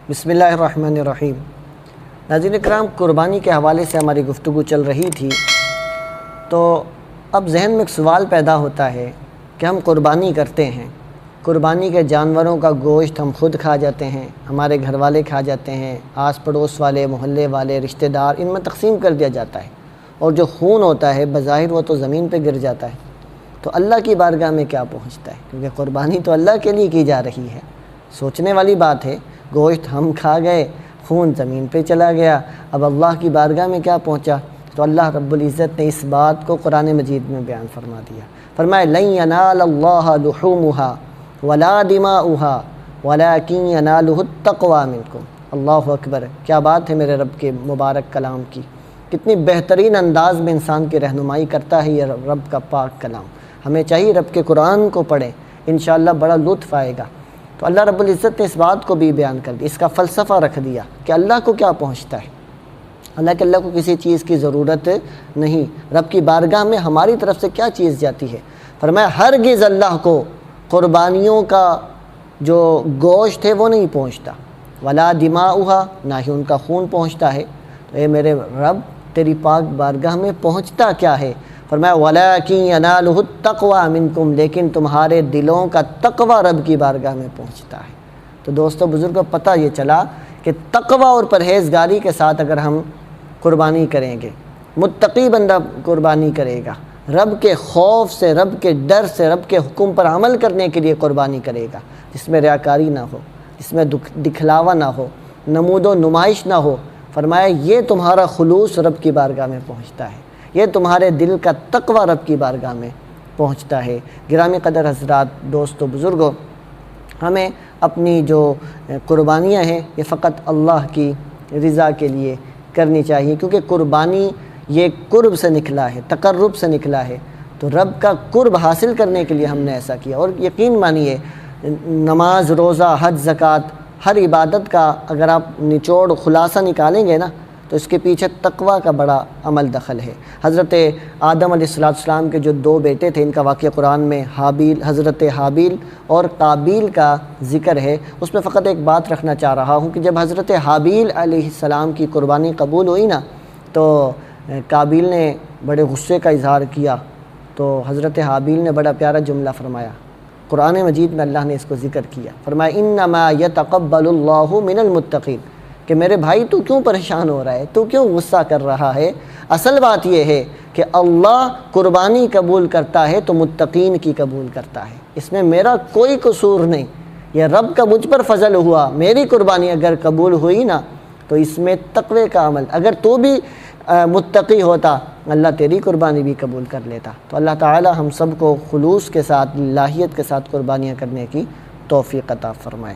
بسم اللہ الرحمن الرحیم۔ ناظرین اکرام، قربانی کے حوالے سے ہماری گفتگو چل رہی تھی، تو اب ذہن میں ایک سوال پیدا ہوتا ہے کہ ہم قربانی کرتے ہیں، قربانی کے جانوروں کا گوشت ہم خود کھا جاتے ہیں، ہمارے گھر والے کھا جاتے ہیں، آس پڑوس والے، محلے والے، رشتہ دار، ان میں تقسیم کر دیا جاتا ہے، اور جو خون ہوتا ہے بظاہر وہ تو زمین پہ گر جاتا ہے، تو اللہ کی بارگاہ میں کیا پہنچتا ہے؟ کیونکہ قربانی تو اللہ کے لیے کی جا رہی ہے۔ سوچنے والی بات ہے، گوشت ہم کھا گئے، خون زمین پہ چلا گیا، اب اللہ کی بارگاہ میں کیا پہنچا؟ تو اللہ رب العزت نے اس بات کو قرآن مجید میں بیان فرما دیا، فرمایا لَن يَنَالَ اللَّهَ لُحُومُهَا وَلَا دِمَاؤُهَا وَلَكِنْ يَنَالُهُ التَّقْوَىٰ مِنْكُمْ۔ اللہ اکبر، کیا بات ہے میرے رب کے مبارک کلام کی، کتنی بہترین انداز میں انسان کی رہنمائی کرتا ہے یہ رب کا پاک کلام۔ ہمیں چاہیے رب کے قرآن کو پڑھیں، انشاءاللہ بڑا لطف آئے گا۔ تو اللہ رب العزت نے اس بات کو بھی بیان کر دیا، اس کا فلسفہ رکھ دیا کہ اللہ کو کیا پہنچتا ہے۔ اللہ کو کسی چیز کی ضرورت نہیں، رب کی بارگاہ میں ہماری طرف سے کیا چیز جاتی ہے؟ فرمایا ہرگز اللہ کو قربانیوں کا جو گوشت ہے وہ نہیں پہنچتا، ولا دماؤہا، نہ ہی ان کا خون پہنچتا ہے۔ تو اے میرے رب، تیری پاک بارگاہ میں پہنچتا کیا ہے؟ فرمایا وَلَٰكِن يَنَالُهُ التَّقْوَىٰ مِنْكُمْ، لیکن تمہارے دلوں کا تقوی رب کی بارگاہ میں پہنچتا ہے۔ تو دوستو بزرگوں، پتہ یہ چلا کہ تقوی اور پرہیزگاری کے ساتھ اگر ہم قربانی کریں گے، متقی بندہ قربانی کرے گا، رب کے خوف سے، رب کے ڈر سے، رب کے حکم پر عمل کرنے کے لیے قربانی کرے گا، جس میں ریاکاری نہ ہو، جس میں دکھلاوا نہ ہو، نمود و نمائش نہ ہو، فرمایا یہ تمہارا خلوص رب کی بارگاہ میں پہنچتا ہے، یہ تمہارے دل کا تقوی رب کی بارگاہ میں پہنچتا ہے۔ گرامی قدر حضرات، دوستو بزرگوں، ہمیں اپنی جو قربانیاں ہیں یہ فقط اللہ کی رضا کے لیے کرنی چاہیے، کیونکہ قربانی یہ قرب سے نکلا ہے، تقرب سے نکلا ہے، تو رب کا قرب حاصل کرنے کے لیے ہم نے ایسا کیا۔ اور یقین مانیے، نماز، روزہ، حج، زکوٰۃ، ہر عبادت کا اگر آپ نچوڑ خلاصہ نکالیں گے نا تو اس کے پیچھے تقوی کا بڑا عمل دخل ہے۔ حضرت آدم علیہ السلام کے جو دو بیٹے تھے، ان کا واقعہ قرآن میں حضرت حابیل اور قابیل کا ذکر ہے۔ اس میں فقط ایک بات رکھنا چاہ رہا ہوں کہ جب حضرت حابیل علیہ السلام کی قربانی قبول ہوئی نا، تو قابیل نے بڑے غصے کا اظہار کیا، تو حضرت حابیل نے بڑا پیارا جملہ فرمایا، قرآن مجید میں اللہ نے اس کو ذکر کیا، فرمایا انما یتقبل اللہ من المتقین، کہ میرے بھائی تو کیوں پریشان ہو رہا ہے، تو کیوں غصہ کر رہا ہے؟ اصل بات یہ ہے کہ اللہ قربانی قبول کرتا ہے تو متقین کی قبول کرتا ہے، اس میں میرا کوئی قصور نہیں، یہ رب کا مجھ پر فضل ہوا، میری قربانی اگر قبول ہوئی نا تو اس میں تقوی کا عمل، اگر تو بھی متقی ہوتا اللہ تیری قربانی بھی قبول کر لیتا۔ تو اللہ تعالی ہم سب کو خلوص کے ساتھ، للہیت کے ساتھ قربانیاں کرنے کی توفیق عطا فرمائے۔